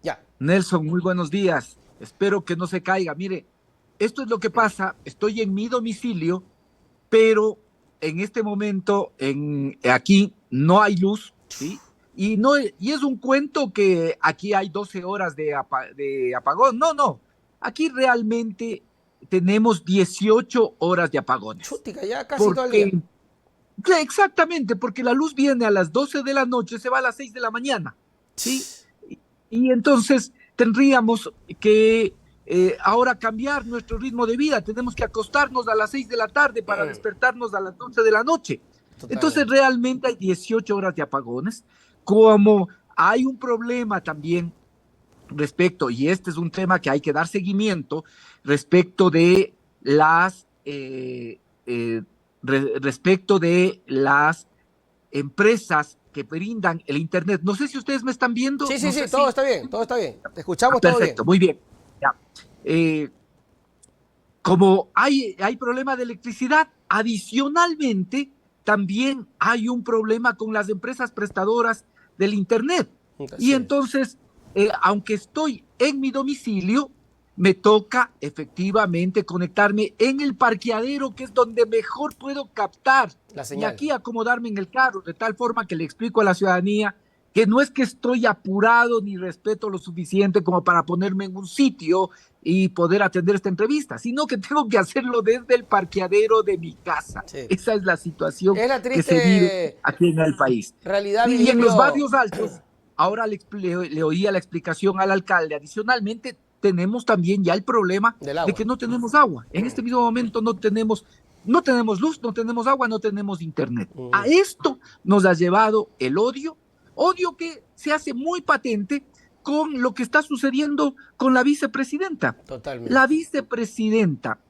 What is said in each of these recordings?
Ya. Nelson, muy buenos días. Espero que no se caiga. Mire, esto es lo que pasa. Estoy en mi domicilio, pero en este momento aquí no hay luz, ¿sí? Y es un cuento que aquí hay 12 horas de apagón. No, no. Aquí realmente tenemos 18 horas de apagones. Chútica, ya casi todo el día. Porque, exactamente, porque la luz viene a las 12 de la noche, se va a las 6 de la mañana, ¿sí? Y entonces tendríamos que ahora cambiar nuestro ritmo de vida. Tenemos que acostarnos a las 6 de la tarde para despertarnos a las 11 de la noche. Entonces Totalmente. realmente hay 18 horas de apagones. Como hay un problema también respecto, y este es un tema que hay que dar seguimiento, respecto de respecto de las empresas que brindan el Internet. No sé si ustedes me están viendo, Sí, sí, no sí, sé todo si... está bien, todo está bien. Te escuchamos todo bien. Perfecto, muy bien. Ya. Eh, Como hay problema de electricidad, adicionalmente también hay un problema con las empresas prestadoras del Internet. Y Así es. entonces, aunque estoy en mi domicilio, me toca efectivamente conectarme en el parqueadero, que es donde mejor puedo captar, La y señal. aquí acomodarme en el carro, de tal forma que le explico a la ciudadanía que no es que estoy apurado ni respeto lo suficiente como para ponerme en un sitio y poder atender esta entrevista, sino que tengo que hacerlo desde el parqueadero de mi casa. Sí. Esa es la situación Es la que se vive triste aquí en el país. realidad, Y en los Virgilio. barrios altos, ahora le oía la explicación al alcalde. Adicionalmente, tenemos también ya el problema Del de agua. que no tenemos agua. En este mismo momento no tenemos luz, no tenemos agua, no tenemos internet. A esto nos ha llevado el odio que se hace muy patente con lo que está sucediendo con la vicepresidenta. La Totalmente. vicepresidenta,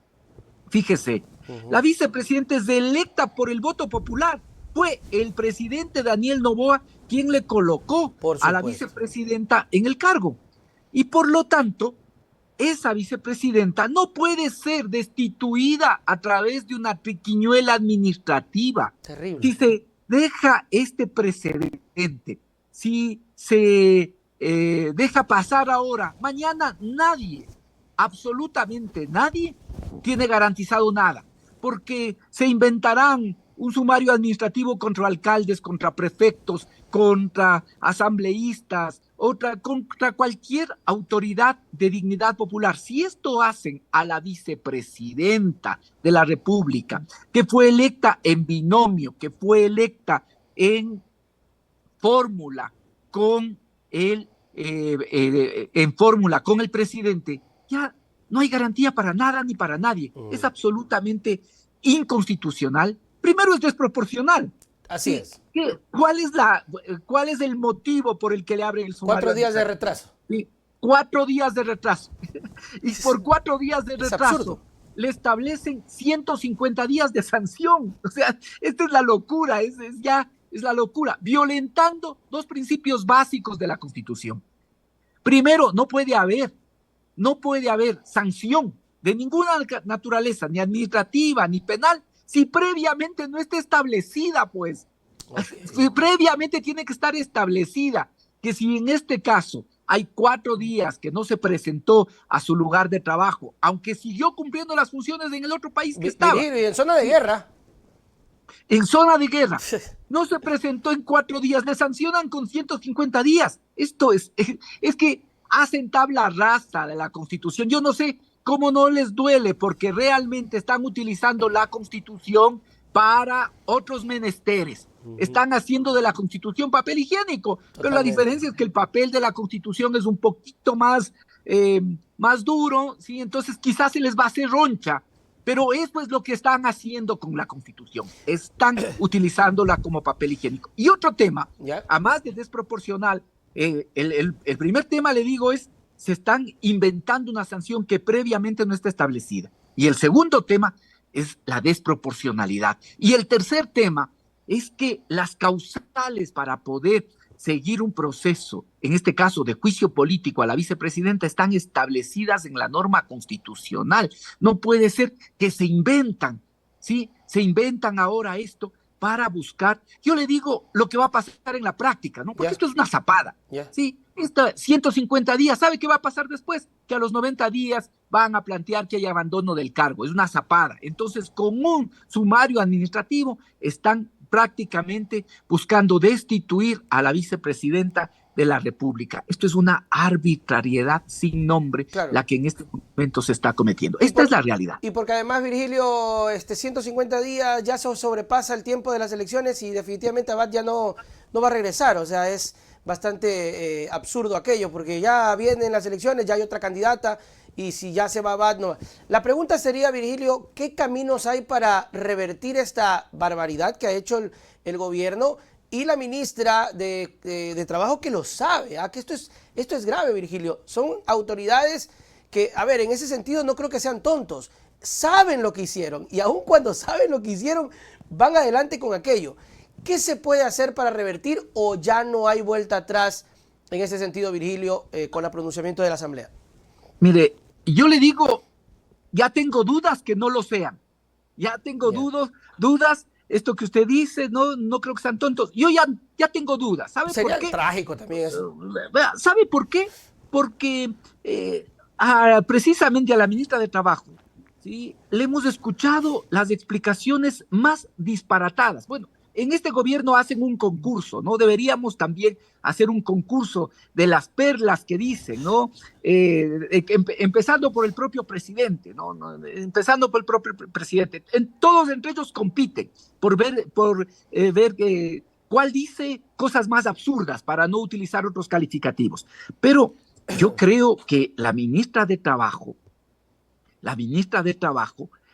fíjese, la vicepresidenta es electa por el voto popular. Fue el presidente Daniel Noboa quien le colocó Por a la supuesto. vicepresidenta en el cargo. Y por lo tanto, esa vicepresidenta no puede ser destituida a través de una triquiñuela administrativa. Terrible. Si se deja este precedente, si se deja pasar ahora, mañana nadie, absolutamente nadie, tiene garantizado nada, porque se inventarán un sumario administrativo contra alcaldes, contra prefectos, contra asambleístas, contra cualquier autoridad de dignidad popular. Si esto hacen a la vicepresidenta de la República, que fue electa en binomio, que fue electa en fórmula con el presidente, ya no hay garantía para nada ni para nadie. Es absolutamente inconstitucional. Primero es desproporcional. Así ¿Sí? es. ¿Cuál es el motivo por el que le abren el sumario 4 días de administrativo? retraso. ¿Sí? 4 días de retraso. Y por 4 días de Es absurdo. retraso le establecen 150 días de sanción. O sea, esta es la locura, es la locura, violentando dos principios básicos de la Constitución. Primero, no puede haber sanción de ninguna naturaleza, ni administrativa, ni penal, si previamente no está establecida, pues. Okay. Previamente tiene que estar establecida que si en este caso hay 4 días que no se presentó a su lugar de trabajo, aunque siguió cumpliendo las funciones en el otro país que estaba, Virgilio, y en zona de ¿sí? guerra. En zona de guerra, no se presentó en 4 días, le sancionan con 150 días. Esto es que hacen tabla rasa de la Constitución. Yo no sé cómo no les duele, porque realmente están utilizando la Constitución para otros menesteres. Están haciendo de la Constitución papel higiénico, pero la Totalmente. diferencia es que el papel de la Constitución es un poquito más duro, ¿sí? Entonces quizás se les va a hacer roncha, pero eso es lo que están haciendo con la Constitución. Están utilizándola como papel higiénico. Y otro tema, ¿Ya? a más de desproporcional, el primer tema, le digo, se están inventando una sanción que previamente no está establecida. Y el segundo tema es la desproporcionalidad. Y el tercer tema es que las causales para poder seguir un proceso, en este caso de juicio político a la vicepresidenta, están establecidas en la norma constitucional. No puede ser que se inventan, ¿sí? Se inventan ahora esto para buscar, yo le digo lo que va a pasar en la práctica, ¿no? Porque ¿Ya? esto es una zapada, ¿Ya? ¿sí? 150 días, ¿sabe qué va a pasar después? Que a los 90 días van a plantear que hay abandono del cargo, es una zapada. Entonces, con un sumario administrativo están prácticamente buscando destituir a la vicepresidenta de la República. Esto es una arbitrariedad sin nombre, Claro. la que en este momento se está cometiendo. Esta es la realidad. Y porque además, Virgilio, 150 días ya sobrepasa el tiempo de las elecciones y definitivamente Abad ya no va a regresar. O sea, es bastante absurdo aquello, porque ya vienen las elecciones, ya hay otra candidata, y si ya se va Abad, no. La pregunta sería, Virgilio, ¿qué caminos hay para revertir esta barbaridad que ha hecho el gobierno? Y la ministra de Trabajo que lo sabe, que esto es grave, Virgilio. Son autoridades que, a ver, en ese sentido no creo que sean tontos. Saben lo que hicieron y aun cuando saben lo que hicieron, van adelante con aquello. ¿Qué se puede hacer para revertir o ya no hay vuelta atrás en ese sentido, Virgilio, con el pronunciamiento de la Asamblea? Mire, yo le digo, ya tengo dudas que no lo sean. Ya tengo dudas. Esto que usted dice, no creo que sean tontos. Yo ya tengo dudas. ¿Sabe Sería por qué? trágico también eso. ¿Sabe por qué? Porque precisamente a la ministra de Trabajo, ¿sí?, le hemos escuchado las explicaciones más disparatadas. Bueno, en este gobierno hacen un concurso, ¿no? Deberíamos también hacer un concurso de las perlas que dicen, ¿no? Empezando por el propio presidente, ¿no? Empezando por el propio presidente. Todos entre ellos compiten por ver cuál dice cosas más absurdas para no utilizar otros calificativos. Pero yo creo que la ministra de Trabajo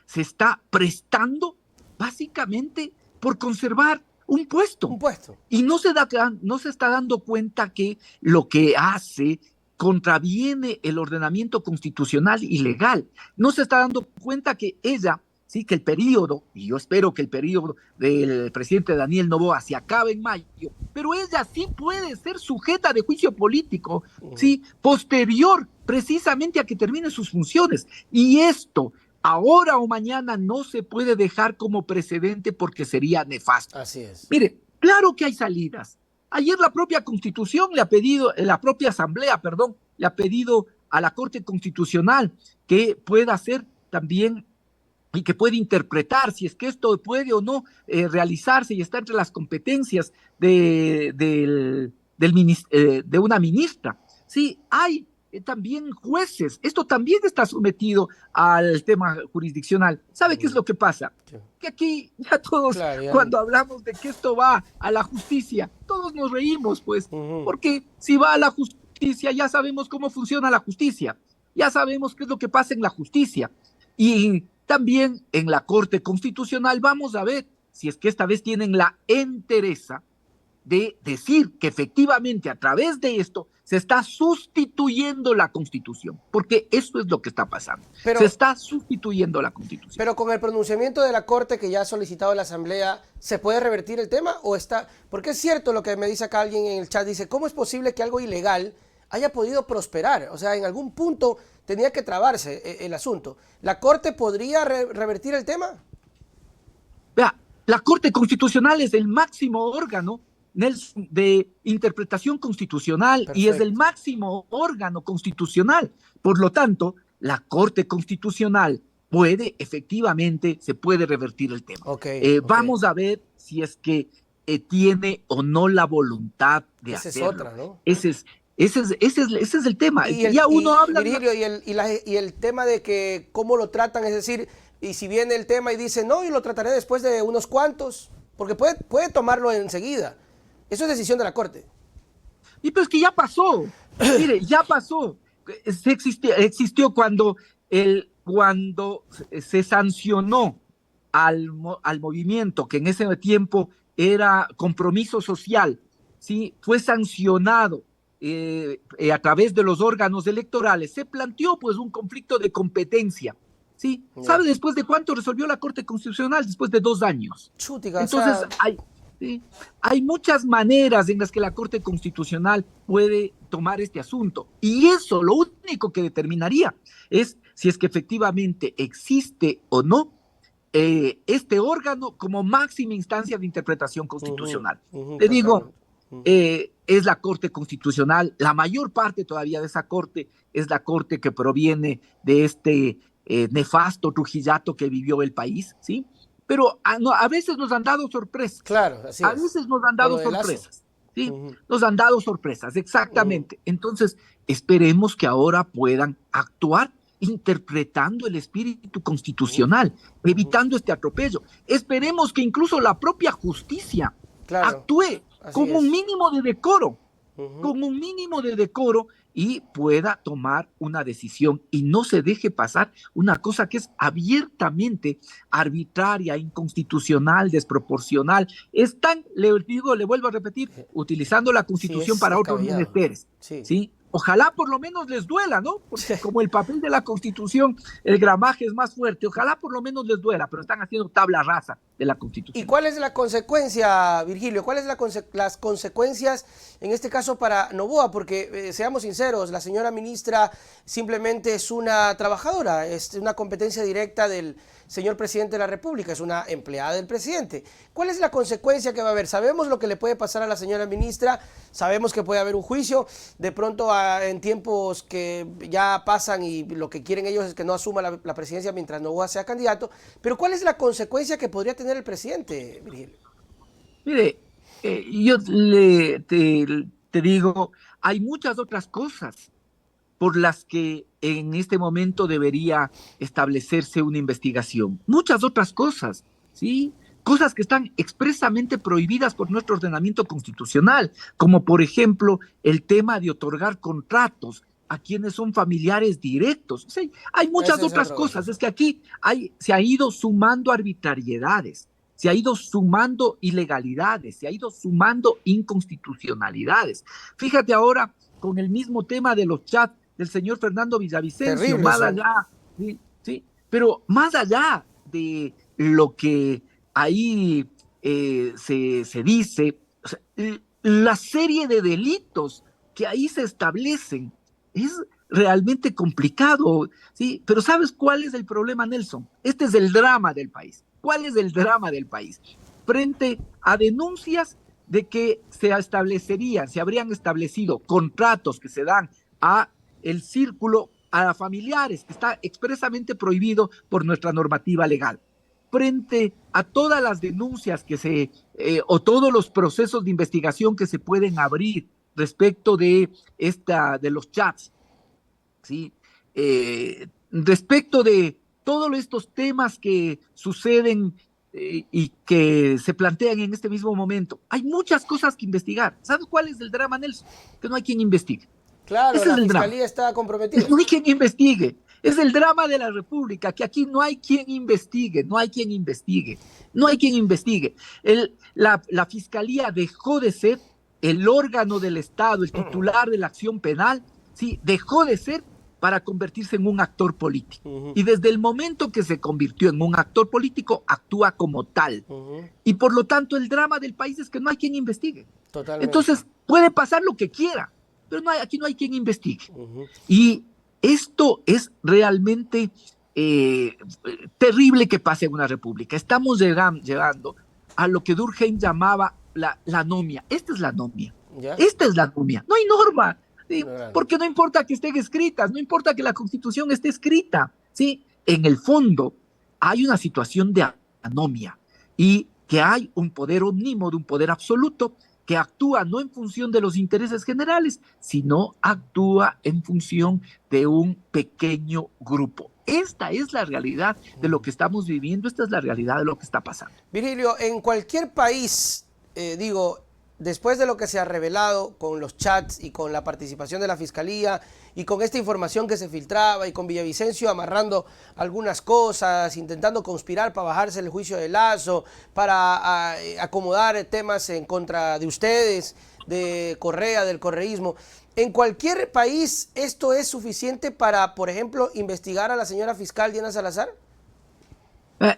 se está prestando básicamente por conservar un puesto. Y no se está dando cuenta que lo que hace contraviene el ordenamiento constitucional y legal. No se está dando cuenta que ella, sí, que el periodo, y yo espero que el periodo del presidente Daniel Noboa se acabe en mayo, pero ella sí puede ser sujeta de juicio político, sí, posterior precisamente a que termine sus funciones. Y esto, ahora o mañana, no se puede dejar como precedente porque sería nefasto. Así es. Mire, claro que hay salidas. Ayer la propia Constitución la propia Asamblea, le ha pedido a la Corte Constitucional que pueda hacer también y que puede interpretar si es que esto puede o no realizarse y está entre las competencias de una ministra. Sí, hay también jueces. Esto también está sometido al tema jurisdiccional. ¿Sabe qué es lo que pasa? Que aquí ya todos, cuando hablamos de que esto va a la justicia, todos nos reímos, pues, porque si va a la justicia, ya sabemos cómo funciona la justicia, ya sabemos qué es lo que pasa en la justicia. Y también en la Corte Constitucional vamos a ver si es que esta vez tienen la entereza de decir que efectivamente a través de esto se está sustituyendo la Constitución, porque eso es lo que está pasando. Se está sustituyendo la Constitución. Pero con el pronunciamiento de la Corte que ya ha solicitado la Asamblea, ¿se puede revertir el tema o está? Porque es cierto lo que me dice acá alguien en el chat, dice, ¿cómo es posible que algo ilegal haya podido prosperar? O sea, en algún punto tenía que trabarse el asunto. ¿La Corte podría revertir el tema? Vea, la Corte Constitucional es el máximo órgano de interpretación constitucional. Perfecto. Y es el máximo órgano constitucional. Por lo tanto, la Corte Constitucional se puede revertir el tema. Vamos a ver si es que tiene o no la voluntad de hacerlo. Esa es otra, ¿no? Ese es el tema. Virgilio, y el tema de que cómo lo tratan, es decir, y si viene el tema y dice, no, yo lo trataré después de unos cuantos, porque puede tomarlo enseguida. Eso es decisión de la Corte. Y pues que ya pasó. Mire, ya pasó. Existió cuando se sancionó al movimiento, que en ese tiempo era Compromiso Social, ¿sí? Fue sancionado a través de los órganos electorales. Se planteó pues un conflicto de competencia. ¿Sí? ¿Sabe después de cuánto resolvió la Corte Constitucional? Después de 2 años. Entonces, hay muchas maneras en las que la Corte Constitucional puede tomar este asunto. Y eso lo único que determinaría es si es que efectivamente existe o no este órgano como máxima instancia de interpretación constitucional. Le digo, es la Corte Constitucional. La mayor parte todavía de esa Corte es la Corte que proviene de este nefasto Trujillato que vivió el país, ¿sí? Pero a veces nos han dado sorpresas. Claro, así A es. veces nos han Con lo dado de Lazo. sorpresas, ¿sí? Nos han dado sorpresas, exactamente. Entonces, esperemos que ahora puedan actuar interpretando el espíritu constitucional, evitando este atropello. Esperemos que incluso la propia justicia Claro, actúe así con un es. mínimo de decoro, con un mínimo de decoro y pueda tomar una decisión y no se deje pasar una cosa que es abiertamente arbitraria, inconstitucional, desproporcional. Es tan, le digo, le vuelvo a repetir, utilizando la Sí, Constitución es para otros descabellado. menesteres, Sí. ¿sí? Ojalá por lo menos les duela, ¿no? Porque como el papel de la Constitución, el gramaje es más fuerte, ojalá por lo menos les duela, pero están haciendo tabla rasa de la ¿Y Constitución. cuál es la consecuencia, Virgilio? ¿Cuáles son las consecuencias en este caso para Noboa? Porque seamos sinceros, la señora ministra simplemente es una trabajadora, es una competencia directa del señor presidente de la República, es una empleada del presidente. ¿Cuál es la consecuencia que va a haber? Sabemos lo que le puede pasar a la señora ministra, sabemos que puede haber un juicio, de pronto en tiempos que ya pasan y lo que quieren ellos es que no asuma la presidencia mientras Noboa sea candidato, pero ¿cuál es la consecuencia que podría tener el presidente, Virgilio? Mire, yo te digo, hay muchas otras cosas por las que en este momento debería establecerse una investigación. Muchas otras cosas, ¿sí? Cosas que están expresamente prohibidas por nuestro ordenamiento constitucional, como por ejemplo el tema de otorgar contratos a quienes son familiares directos. Sí, hay muchas Ese es otras otro cosas. caso. Es que aquí se ha ido sumando arbitrariedades, se ha ido sumando ilegalidades, se ha ido sumando inconstitucionalidades. Fíjate ahora con el mismo tema de los chats del señor Fernando Villavicencio, Terrible más eso. allá, ¿sí? ¿Sí? Pero más allá de lo que ahí se dice, o sea, la serie de delitos que ahí se establecen es realmente complicado, ¿sí? Pero ¿sabes cuál es el problema, Nelson? Este es el drama del país. ¿Cuál es el drama del país? Frente a denuncias de que se habrían establecido contratos que se dan a el círculo, a familiares, que está expresamente prohibido por nuestra normativa legal. Frente a todas las denuncias o todos los procesos de investigación que se pueden abrir respecto de los chats, ¿sí? Respecto de todos estos temas que suceden y que se plantean en este mismo momento, hay muchas cosas que investigar. ¿Sabes cuál es el drama, Nelson? Que no hay quien investigue. Claro, Ese es la el drama. fiscalía está comprometida. No hay quien investigue. Es el drama de la República, que aquí no hay quien investigue, no hay quien investigue, no hay quien investigue. La Fiscalía dejó de ser el órgano del Estado, el titular de la acción penal, ¿sí? Dejó de ser para convertirse en un actor político. Y desde el momento que se convirtió en un actor político, actúa como tal. Y por lo tanto, el drama del país es que no hay quien investigue. Totalmente. Entonces, puede pasar lo que quiera, pero aquí no hay quien investigue. Y esto es realmente terrible que pase en una república. Estamos llegando a lo que Durkheim llamaba la anomia. Esta es la anomia. ¿Ya? Esta es la anomia. No hay norma. ¿Sí? No, no. Porque no importa que estén escritas, no importa que la Constitución esté escrita. ¿Sí? En el fondo hay una situación de anomia y que hay un poder omnímodo, un poder absoluto que actúa no en función de los intereses generales, sino actúa en función de un pequeño grupo. Esta es la realidad de lo que estamos viviendo, esta es la realidad de lo que está pasando. Virgilio, en cualquier país, después de lo que se ha revelado con los chats y con la participación de la Fiscalía y con esta información que se filtraba y con Villavicencio amarrando algunas cosas, intentando conspirar para bajarse el juicio de Lazo, para acomodar temas en contra de ustedes, de Correa, del correísmo. ¿En cualquier país esto es suficiente para, por ejemplo, investigar a la señora fiscal Diana Salazar?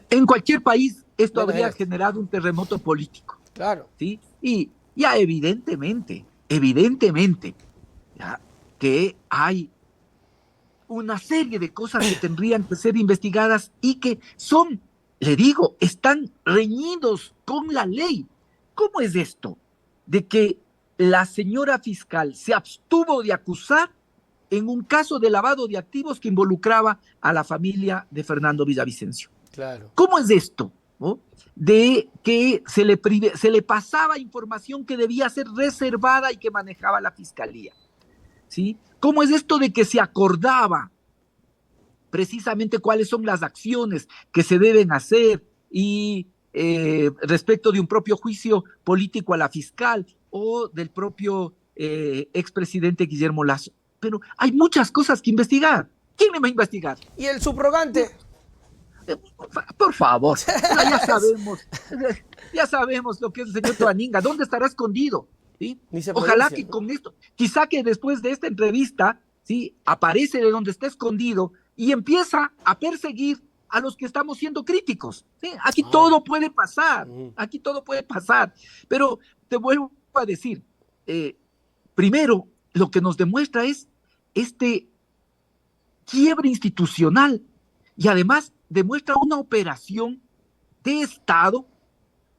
En cualquier país esto Bueno, habría generado un terremoto político. Claro. ¿Sí? Y ya evidentemente, ya, que hay una serie de cosas que tendrían que ser investigadas y que son, le digo, están reñidos con la ley. ¿Cómo es esto? De que la señora fiscal se abstuvo de acusar en un caso de lavado de activos que involucraba a la familia de Fernando Villavicencio. Claro. ¿Cómo es esto? ¿No? De que se le pasaba información que debía ser reservada y que manejaba la fiscalía. ¿Sí? ¿Cómo es esto de que se acordaba precisamente cuáles son las acciones que se deben hacer y respecto de un propio juicio político a la fiscal o del propio expresidente Guillermo Lasso? Pero hay muchas cosas que investigar. ¿Quién me va a investigar? ¿Y el subrogante? Por favor, ya sabemos lo que es el señor Toaninga, ¿dónde estará escondido? ¿Sí? Ni se Ojalá pronuncia, que ¿no? con esto, quizá que después de esta entrevista, ¿sí? Aparece de donde está escondido y empieza a perseguir a los que estamos siendo críticos. ¿Sí? Aquí todo puede pasar, pero te vuelvo a decir, primero, lo que nos demuestra es este quiebre institucional y además demuestra una operación de Estado,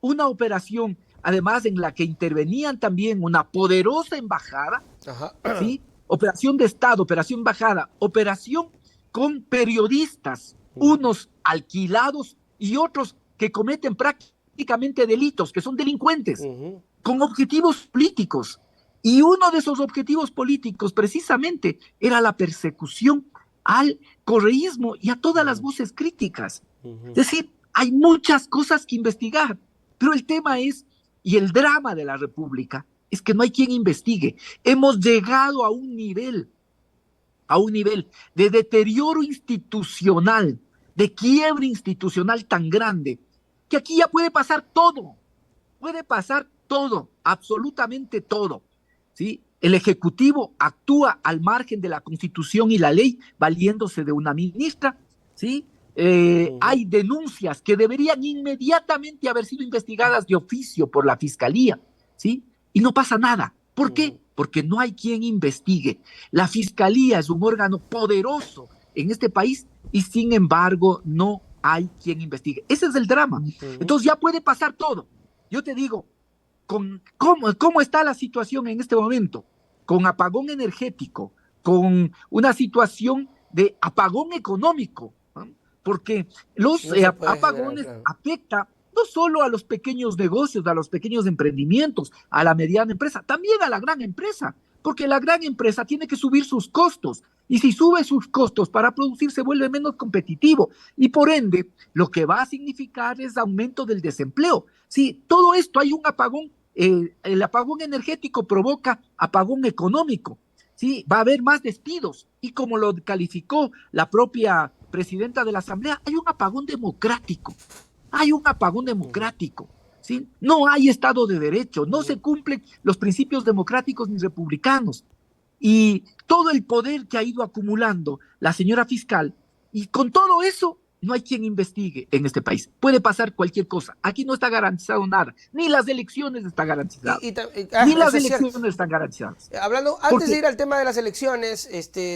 una operación además en la que intervenían también una poderosa embajada, Ajá. ¿sí? Operación de Estado, operación embajada, operación con periodistas, unos alquilados y otros que cometen prácticamente delitos, que son delincuentes, con objetivos políticos. Y uno de esos objetivos políticos precisamente era la persecución al correísmo y a todas las voces críticas. Es decir, hay muchas cosas que investigar, pero el tema es, y el drama de la República, es que no hay quien investigue. Hemos llegado a un nivel de deterioro institucional, de quiebre institucional tan grande, que aquí ya puede pasar todo, absolutamente todo, ¿sí? El Ejecutivo actúa al margen de la Constitución y la ley, valiéndose de una ministra, ¿sí? Hay denuncias que deberían inmediatamente haber sido investigadas de oficio por la Fiscalía, ¿sí? Y no pasa nada. ¿Por qué? Porque no hay quien investigue. La Fiscalía es un órgano poderoso en este país y sin embargo no hay quien investigue. Ese es el drama. Entonces ya puede pasar todo. Yo te digo, ¿cómo está la situación en este momento? Con apagón energético, con una situación de apagón económico, ¿no? Porque los No se puede generar, apagones claro. afectan no solo a los pequeños negocios, a los pequeños emprendimientos, a la mediana empresa, también a la gran empresa, porque la gran empresa tiene que subir sus costos, y si sube sus costos para producir se vuelve menos competitivo, y por ende lo que va a significar es aumento del desempleo. Sí, todo esto hay un apagón, el apagón energético provoca apagón económico, ¿sí? Va a haber más despidos y como lo calificó la propia presidenta de la Asamblea, hay un apagón democrático, ¿sí? No hay Estado de Derecho, no se cumplen los principios democráticos ni republicanos y todo el poder que ha ido acumulando la señora fiscal y con todo eso no hay quien investigue en este país. Puede pasar cualquier cosa. Aquí no está garantizado nada. Ni las elecciones están garantizadas. Ni las Eso es cierto. elecciones están garantizadas. Hablando, antes Porque de ir al tema de las elecciones,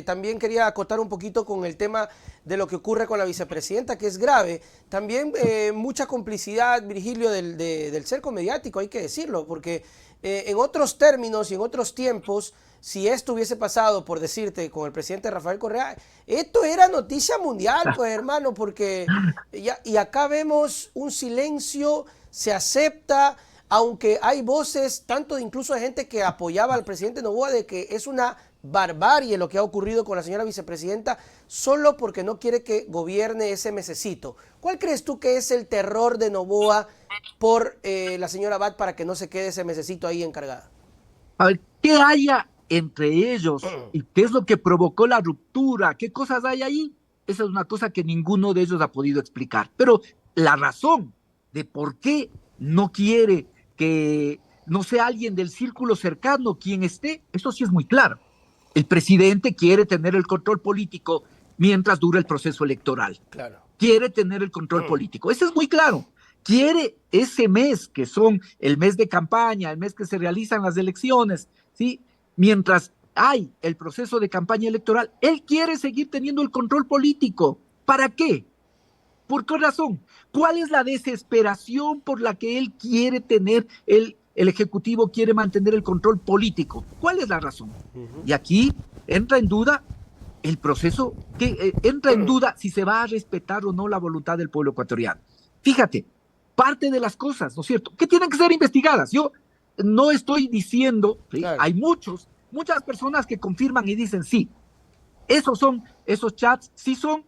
también quería acotar un poquito con el tema de lo que ocurre con la vicepresidenta, que es grave. También mucha complicidad, Virgilio, del cerco mediático, hay que decirlo, porque en otros términos y en otros tiempos, si esto hubiese pasado, por decirte, con el presidente Rafael Correa, esto era noticia mundial, pues hermano, porque y acá vemos un silencio, se acepta, aunque hay voces, tanto de incluso de gente que apoyaba al presidente Noboa, de que es una barbarie lo que ha ocurrido con la señora vicepresidenta, solo porque no quiere que gobierne ese mesecito. ¿Cuál crees tú que es el terror de Noboa por la señora Abad para que no se quede ese mesecito ahí encargada? a ver, ¿qué haya entre ellos y qué es lo que provocó la ruptura? ¿Qué cosas hay ahí? Esa es una cosa que ninguno de ellos ha podido explicar. Pero la razón de por qué no quiere que no sea alguien del círculo cercano quien esté, eso sí es muy claro. El presidente quiere tener el control político mientras dura el proceso electoral. Claro. Quiere tener el control político. Eso es muy claro. Quiere ese mes, que son el mes de campaña, el mes que se realizan las elecciones, ¿sí? Mientras hay el proceso de campaña electoral, él quiere seguir teniendo el control político. ¿Para qué? ¿Por qué razón? ¿Cuál es la desesperación por la que él quiere tener el el Ejecutivo quiere mantener el control político. ¿Cuál es la razón? Y aquí entra en duda el proceso, entra en duda si se va a respetar o no la voluntad del pueblo ecuatoriano. Fíjate, parte de las cosas, ¿no es cierto?, que tienen que ser investigadas. Yo no estoy diciendo, ¿sí? Claro. Hay muchas personas que confirman y dicen, sí, esos chats sí son,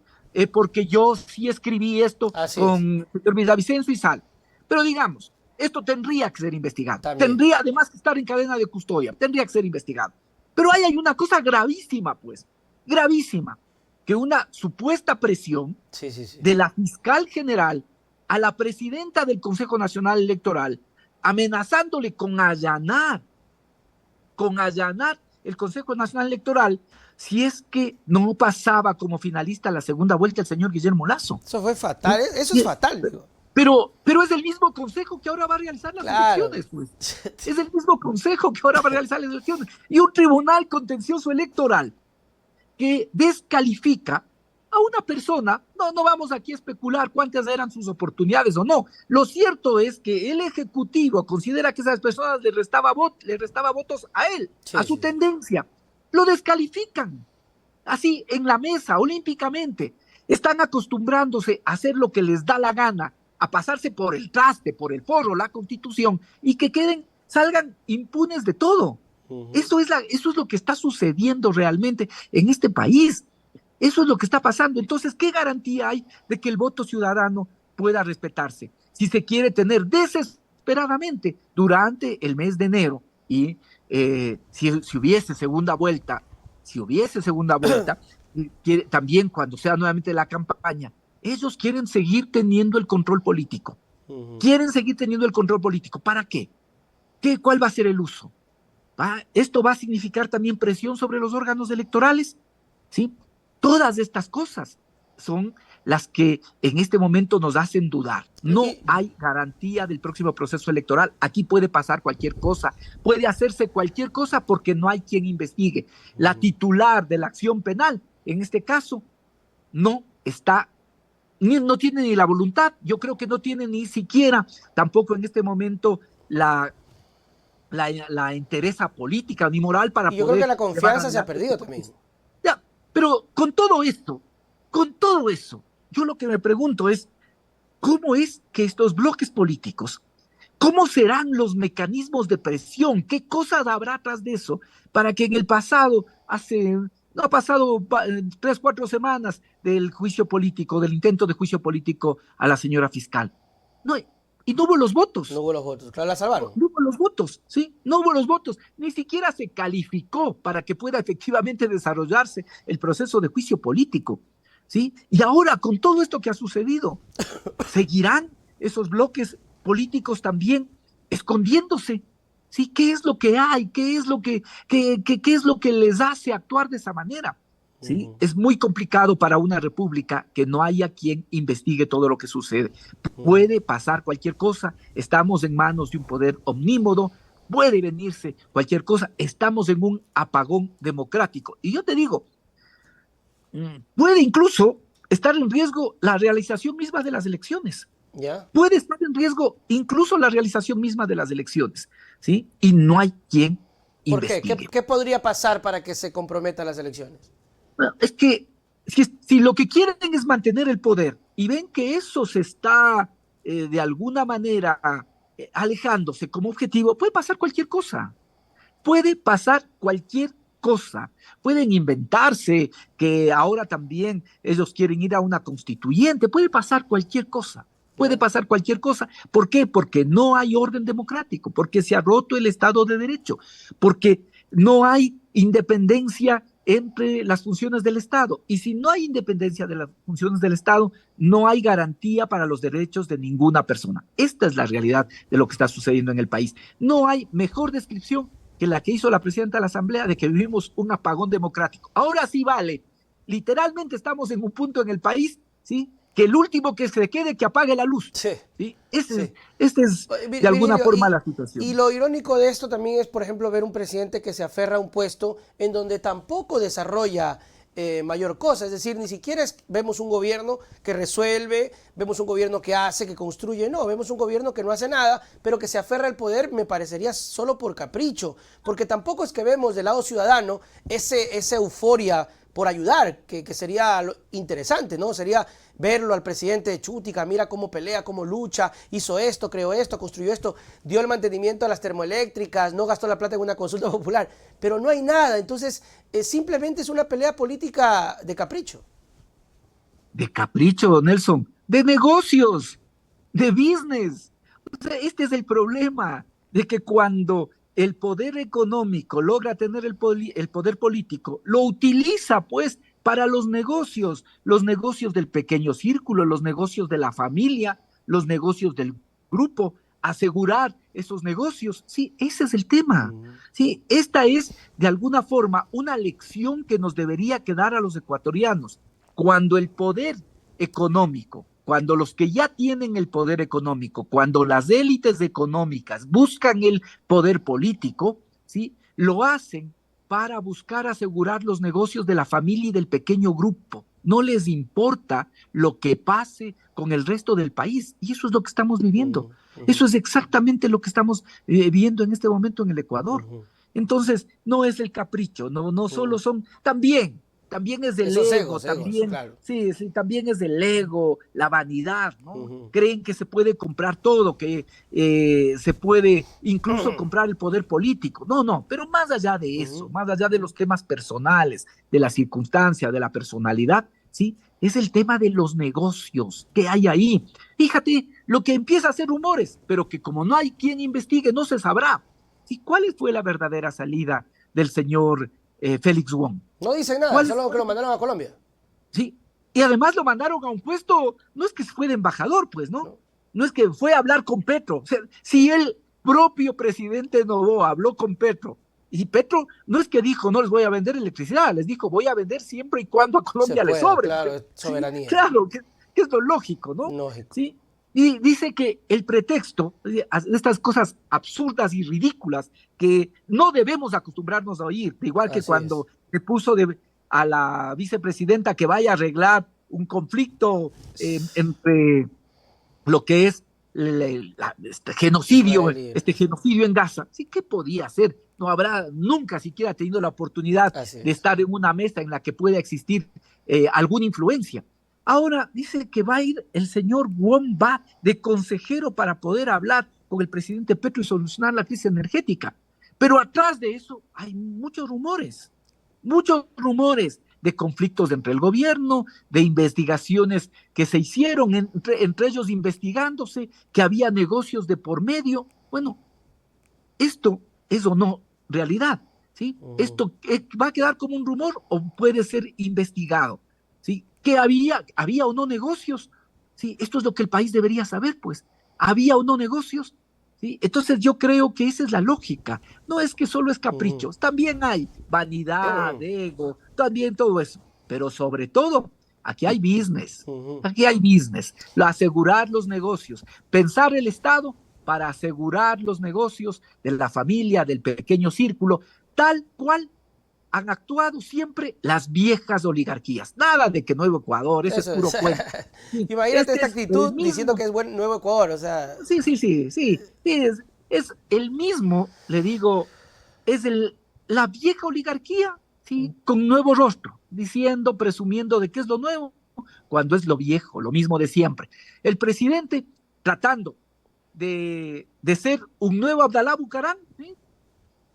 porque yo sí escribí esto con Villavicencio y Sal. Pero digamos, esto tendría que ser investigado. También. Tendría además que estar en cadena de custodia, tendría que ser investigado. Pero hay una cosa gravísima, pues, gravísima, que una supuesta presión de la fiscal general a la presidenta del Consejo Nacional Electoral, amenazándole con allanar el Consejo Nacional Electoral si es que no pasaba como finalista a la segunda vuelta el señor Guillermo Lasso. Eso fue fatal, eso es fatal. Pero es el mismo consejo que ahora va a realizar las elecciones, pues. Es el mismo consejo que ahora va a realizar las elecciones. Y un tribunal contencioso electoral que descalifica a una persona, no vamos aquí a especular cuántas eran sus oportunidades o no. Lo cierto es que el Ejecutivo considera que esas personas le restaba votos a él, a su tendencia. Lo descalifican, así en la mesa, olímpicamente. Están acostumbrándose a hacer lo que les da la gana, a pasarse por el traste, por el forro, la Constitución, y que salgan impunes de todo. Eso es lo que está sucediendo realmente en este país. Eso es lo que está pasando. Entonces, ¿qué garantía hay de que el voto ciudadano pueda respetarse? Si se quiere tener desesperadamente durante el mes de enero y si hubiese segunda vuelta, también cuando sea nuevamente la campaña, ellos quieren seguir teniendo el control político. Quieren seguir teniendo el control político. ¿Para qué? ¿Cuál va a ser el uso? ¿Esto va a significar también presión sobre los órganos electorales? ¿Sí? Todas estas cosas son las que en este momento nos hacen dudar. No hay garantía del próximo proceso electoral. Aquí puede pasar cualquier cosa, puede hacerse cualquier cosa porque no hay quien investigue. La titular de la acción penal, en este caso, no tiene ni la voluntad, yo creo que no tiene ni siquiera, tampoco en este momento, la entereza política ni moral para poder... Yo creo que la confianza se ha perdido también. Ya, pero con todo eso, yo lo que me pregunto es, ¿cómo es que estos bloques políticos, cómo serán los mecanismos de presión, qué cosas habrá atrás de eso, para que en el pasado, no ha pasado 3, 4 semanas del juicio político, del intento de juicio político a la señora fiscal? Y no hubo los votos. No hubo los votos, claro, la salvaron. No hubo los votos, ¿sí? No hubo los votos. Ni siquiera se calificó para que pueda efectivamente desarrollarse el proceso de juicio político, ¿sí? Y ahora, con todo esto que ha sucedido, ¿seguirán esos bloques políticos también escondiéndose? ¿Sí? ¿Qué es lo que hay? ¿Qué es lo que les hace actuar de esa manera? ¿Sí? Es muy complicado para una república que no haya quien investigue todo lo que sucede. Puede pasar cualquier cosa, estamos en manos de un poder omnímodo, puede venirse cualquier cosa, estamos en un apagón democrático. Y yo te digo, puede incluso estar en riesgo la realización misma de las elecciones. Puede estar en riesgo incluso la realización misma de las elecciones, ¿sí? Y no hay quien investigue. ¿Por qué? ¿Qué podría pasar para que se comprometan las elecciones? Bueno, es que si lo que quieren es mantener el poder y ven que eso se está de alguna manera alejándose como objetivo, puede pasar cualquier cosa. Puede pasar cualquier cosa. Pueden inventarse que ahora también ellos quieren ir a una constituyente. Puede pasar cualquier cosa. Puede pasar cualquier cosa. ¿Por qué? Porque no hay orden democrático, porque se ha roto el Estado de Derecho, porque no hay independencia entre las funciones del Estado. Y si no hay independencia de las funciones del Estado, no hay garantía para los derechos de ninguna persona. Esta es la realidad de lo que está sucediendo en el país. No hay mejor descripción que la que hizo la presidenta de la Asamblea de que vivimos un apagón democrático. Ahora sí vale. Literalmente estamos en un punto en el país, ¿sí?, que el último que se quede que apague la luz. Sí. ¿Sí? Este es de alguna forma la situación. Y lo irónico de esto también es, por ejemplo, ver un presidente que se aferra a un puesto en donde tampoco desarrolla mayor cosa. Es decir, ni siquiera vemos un gobierno que resuelve, vemos un gobierno que hace, que construye, no, vemos un gobierno que no hace nada, pero que se aferra al poder, me parecería solo por capricho, porque tampoco es que vemos del lado ciudadano esa euforia por ayudar, que sería interesante, ¿no? Sería verlo al presidente de Chútica, mira cómo pelea, cómo lucha, hizo esto, creó esto, construyó esto, dio el mantenimiento a las termoeléctricas, no gastó la plata en una consulta popular, pero no hay nada. Entonces simplemente es una pelea política de capricho. De capricho, Nelson, de negocios, de business. O sea, este es el problema, de que cuando el poder económico logra tener el poder político, lo utiliza pues para los negocios del pequeño círculo, los negocios de la familia, los negocios del grupo, asegurar esos negocios. Sí, ese es el tema. Sí, esta es de alguna forma una lección que nos debería quedar a los ecuatorianos. Cuando el poder económico, cuando los que ya tienen el poder económico, cuando las élites económicas buscan el poder político, ¿sí? Lo hacen para buscar asegurar los negocios de la familia y del pequeño grupo. No les importa lo que pase con el resto del país. Y eso es lo que estamos viviendo. Eso es exactamente lo que estamos viendo en este momento en el Ecuador. Entonces, no es el capricho, no solo son, también es el ego, también, claro. Sí, también es el ego, la vanidad, ¿no? Creen que se puede comprar todo, que se puede incluso comprar el poder político. No, pero más allá de eso, más allá de los temas personales, de la circunstancia, de la personalidad, ¿sí? Es el tema de los negocios que hay ahí. Fíjate, lo que empieza a ser rumores, pero que como no hay quien investigue, no se sabrá. ¿Sí? ¿Cuál fue la verdadera salida del señor Félix Wong? No dicen nada, solo que lo mandaron a Colombia. Sí, y además lo mandaron a un puesto, no es que fue de embajador, pues, ¿no? No es que fue a hablar con Petro. O sea, si el propio presidente Noboa habló con Petro, y Petro no es que dijo, no les voy a vender electricidad, les dijo, voy a vender siempre y cuando a Colombia le sobre. Claro, es soberanía. Sí, claro, que es lo lógico, ¿no? Lógico. Sí. Y dice que el pretexto de estas cosas absurdas y ridículas que no debemos acostumbrarnos a oír, igual que cuando se puso a la vicepresidenta que vaya a arreglar un conflicto entre lo que es este genocidio en Gaza. Sí, ¿qué podía hacer? No habrá nunca siquiera tenido la oportunidad de estar en una mesa en la que pueda existir alguna influencia. Ahora dice que va a ir el señor Wong, va de consejero para poder hablar con el presidente Petro y solucionar la crisis energética. Pero atrás de eso hay muchos rumores de conflictos entre el gobierno, de investigaciones que se hicieron, entre ellos investigándose, que había negocios de por medio. Bueno, esto es o no realidad, ¿sí? Esto va a quedar como un rumor o puede ser investigado, ¿sí? Que había o no negocios, ¿sí? Esto es lo que el país debería saber, pues. ¿Había o no negocios? ¿Sí? Entonces yo creo que esa es la lógica. No es que solo es caprichos, también hay vanidad, ego, también todo eso. Pero sobre todo, aquí hay business, asegurar los negocios, pensar el Estado para asegurar los negocios de la familia, del pequeño círculo, tal cual han actuado siempre las viejas oligarquías. Nada de que Nuevo Ecuador, eso es puro cuento. Imagínate esta actitud diciendo que es buen Nuevo Ecuador, o sea. Sí. Es el mismo, le digo, es la vieja oligarquía, ¿sí? Con nuevo rostro, diciendo, presumiendo de que es lo nuevo, cuando es lo viejo, lo mismo de siempre. El presidente tratando de ser un nuevo Abdalá Bucaram, ¿sí?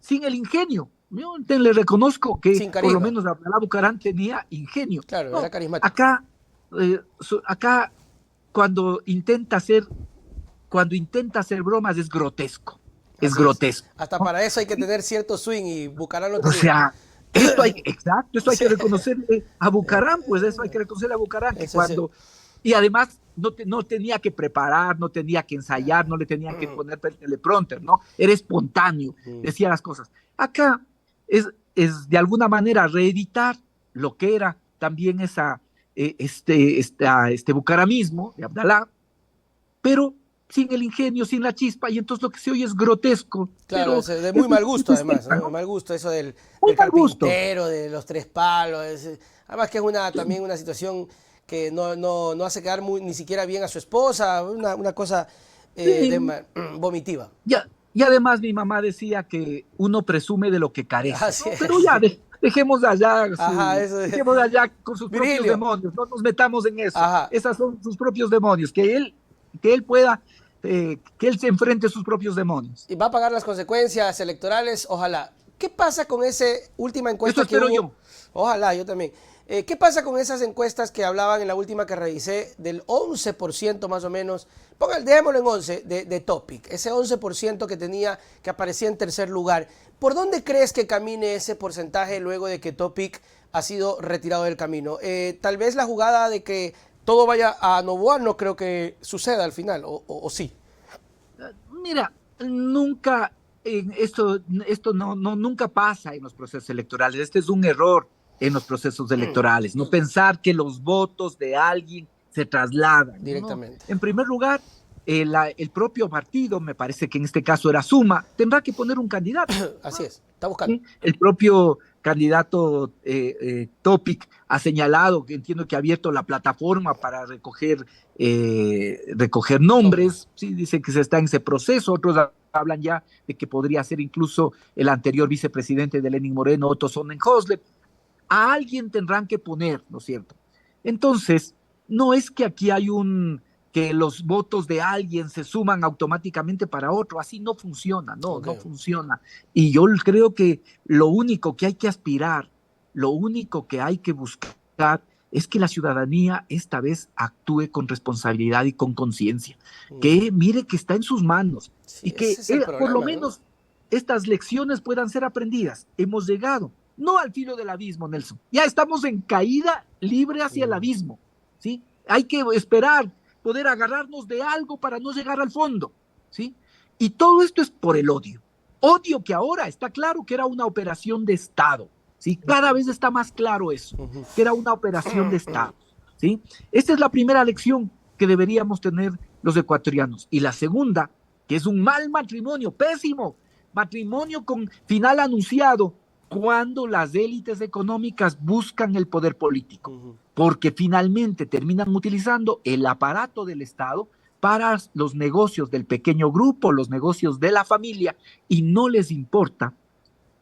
Sin el ingenio. Yo le reconozco que por lo menos Abdalá Bucaram tenía ingenio. Claro, era carismático. Acá cuando intenta hacer bromas es grotesco. Es grotesco. Hasta para eso hay que tener cierto swing y Bucaram lo tenía. O sea, esto hay que reconocerle a Bucaram, pues eso hay que reconocerle a Bucaram, que cuando... Y además no tenía que preparar, no tenía que ensayar, no le tenían que poner el teleprompter, ¿no? Era espontáneo, decía las cosas. Acá es de alguna manera reeditar lo que era también este bucaramismo de Abdalá, pero sin el ingenio, sin la chispa, y entonces lo que se oye es grotesco. Claro, Pero es de muy mal gusto además, ¿no? ¿no? De mal gusto eso Muy del mal gusto. carpintero, de los tres palos. Además que es también una situación que no hace quedar ni siquiera bien a su esposa, una cosa Sí, vomitiva. y además mi mamá decía que uno presume de lo que carece, Así ¿no? Pero es. ya, Ajá, eso es. dejemos allá con sus propios Virgilio, demonios, no nos metamos en eso. ajá. Esas son sus propios demonios, que él pueda, que él se enfrente a sus propios demonios. Y va a pagar las consecuencias electorales, ojalá. ¿Qué pasa con esa última Eso encuesta que espero hubo? yo. Ojalá, yo también. ¿Qué pasa con esas encuestas que hablaban en la última que revisé del 11% más o menos? Dejémoslo en 11 de Topic, ese 11% que tenía, que aparecía en tercer lugar. ¿Por dónde crees que camine ese porcentaje luego de que Topic ha sido retirado del camino? Tal vez la jugada de que todo vaya a Noboa no creo que suceda al final, o sí. Mira, nunca, esto nunca pasa en los procesos electorales. Este es un error en los procesos electorales. No pensar que los votos de alguien se trasladan. No. Directamente. En primer lugar, el propio partido, me parece que en este caso era Suma, tendrá que poner un candidato. Así es, está buscando. ¿Sí? El propio candidato Topic ha señalado, que entiendo que ha abierto la plataforma para recoger nombres, ¿sí? Dice que se está en ese proceso, otros hablan ya de que podría ser incluso el anterior vicepresidente de Lenin Moreno, Otto Sonnenhösle. A alguien tendrán que poner, ¿no es cierto? Entonces, no es que aquí hay que los votos de alguien se suman automáticamente para otro, así no funciona, no Okay. funciona. Y yo creo que lo único que hay que aspirar, lo único que hay que buscar es que la ciudadanía esta vez actúe con responsabilidad y con conciencia, que mire que está en sus manos Sí, y ese que es el por lo problema, ¿no? menos estas lecciones puedan ser aprendidas. Hemos llegado, no al filo del abismo, Nelson, ya estamos en caída libre hacia el abismo, ¿sí? Hay que esperar poder agarrarnos de algo para no llegar al fondo, ¿sí? Y todo esto es por el odio. Odio que ahora está claro que era una operación de Estado, ¿sí? Cada vez está más claro eso, que era una operación de Estado, ¿sí? Esta es la primera lección que deberíamos tener los ecuatorianos. Y la segunda, que es un mal matrimonio, pésimo, matrimonio con final anunciado, cuando las élites económicas buscan el poder político, porque finalmente terminan utilizando el aparato del Estado para los negocios del pequeño grupo, los negocios de la familia, y no les importa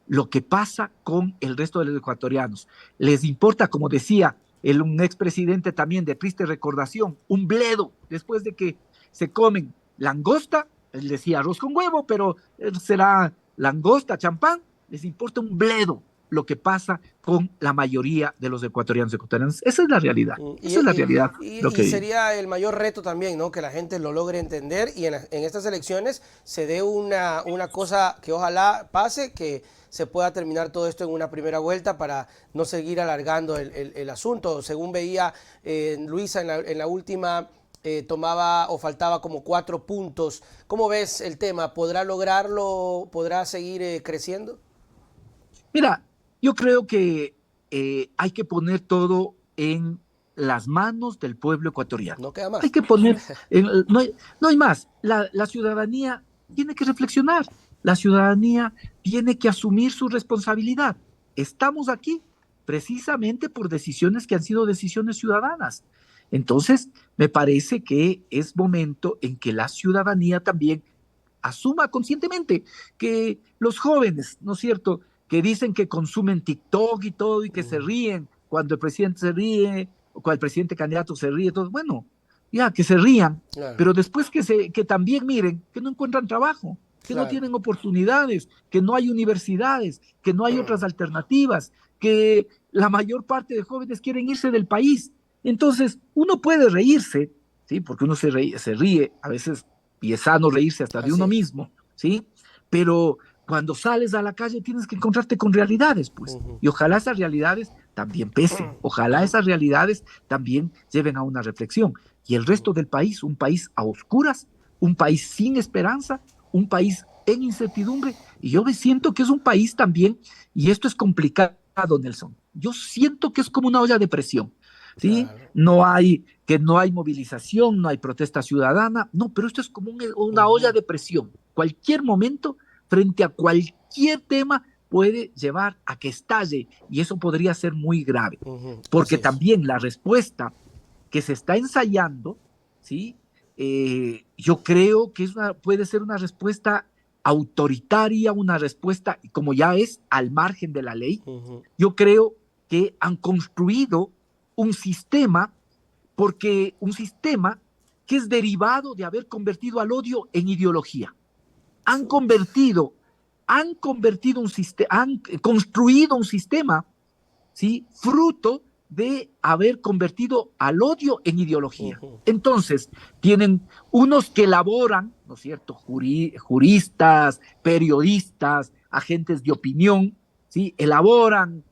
lo que pasa con el resto de los ecuatorianos. Les importa, como decía un expresidente también de triste recordación, un bledo, después de que se comen langosta, él decía arroz con huevo, pero será langosta, champán, les importa un bledo lo que pasa con la mayoría de los ecuatorianos y ecuatorianas. Esa es la realidad, Y, esa es la realidad, lo y que digo. sería el mayor reto también, ¿no? Que la gente lo logre entender y en estas elecciones se dé una cosa que ojalá pase, que se pueda terminar todo esto en una primera vuelta para no seguir alargando el asunto. Según veía Luisa en la última, tomaba o faltaba como 4 puntos. ¿Cómo ves el tema? ¿Podrá lograrlo? ¿Podrá seguir creciendo? Mira, yo creo que hay que poner todo en las manos del pueblo ecuatoriano. No queda Hay más. que poner, no hay más, la ciudadanía tiene que reflexionar, la ciudadanía tiene que asumir su responsabilidad. Estamos aquí precisamente por decisiones que han sido decisiones ciudadanas. Entonces, me parece que es momento en que la ciudadanía también asuma conscientemente que los jóvenes, ¿no es cierto?, que dicen que consumen TikTok y todo y que se ríen cuando el presidente se ríe o cuando el presidente candidato se ríe, todo, bueno, ya que se rían, Claro, pero después que también miren que no encuentran trabajo, que no claro. tienen oportunidades, que no hay universidades, que no hay otras alternativas, que la mayor parte de jóvenes quieren irse del país. Entonces, uno puede reírse, ¿sí? Porque uno se ríe a veces y es sano reírse hasta de Así uno es. mismo, ¿sí? Pero cuando sales a la calle tienes que encontrarte con realidades, pues. Y ojalá esas realidades también pesen, ojalá esas realidades también lleven a una reflexión. Y el resto del país, un país a oscuras, un país sin esperanza, un país en incertidumbre. Y yo me siento que es un país también, y esto es complicado, Nelson, yo siento que es como una olla de presión, ¿sí? Claro. No hay movilización, no hay protesta ciudadana, no, pero esto es como una olla de presión. Cualquier momento, frente a cualquier tema, puede llevar a que estalle, y eso podría ser muy grave, Así porque es. también la respuesta que se está ensayando, ¿sí? Yo creo que puede ser una respuesta autoritaria, una respuesta, como ya es al margen de la ley. Yo creo que han construido un sistema, porque un sistema que es derivado de haber convertido al odio en ideología. Han construido un sistema, ¿sí? Fruto de haber convertido al odio en ideología. Entonces, tienen unos que elaboran, ¿no es cierto?, juristas, periodistas, agentes de opinión, ¿sí?, elaboran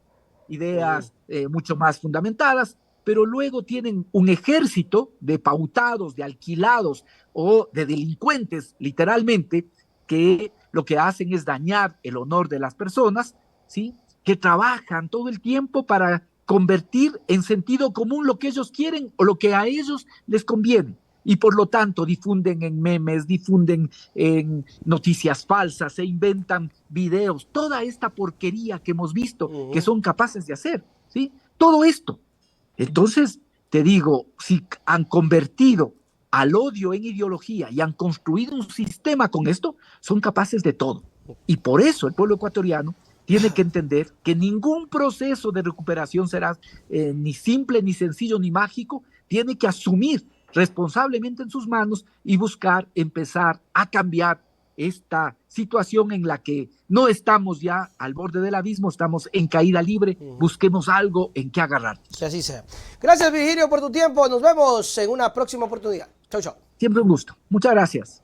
ideas mucho más fundamentadas, pero luego tienen un ejército de pautados, de alquilados o de delincuentes, literalmente, que lo que hacen es dañar el honor de las personas, ¿sí?, que trabajan todo el tiempo para convertir en sentido común lo que ellos quieren o lo que a ellos les conviene. Y por lo tanto difunden en memes, difunden en noticias falsas, se inventan videos, toda esta porquería que hemos visto que son capaces de hacer, ¿sí? Todo esto. Entonces, te digo, si han convertido al odio en ideología y han construido un sistema con esto, son capaces de todo. Y por eso el pueblo ecuatoriano tiene que entender que ningún proceso de recuperación será ni simple, ni sencillo, ni mágico. Tiene que asumir responsablemente en sus manos y empezar a cambiar esta situación en la que no estamos ya al borde del abismo, estamos en caída libre, busquemos algo en que agarrar. Que así sea. Gracias, Virgilio, por tu tiempo. Nos vemos en una próxima oportunidad. Chau, chau. Siempre un gusto. Muchas gracias.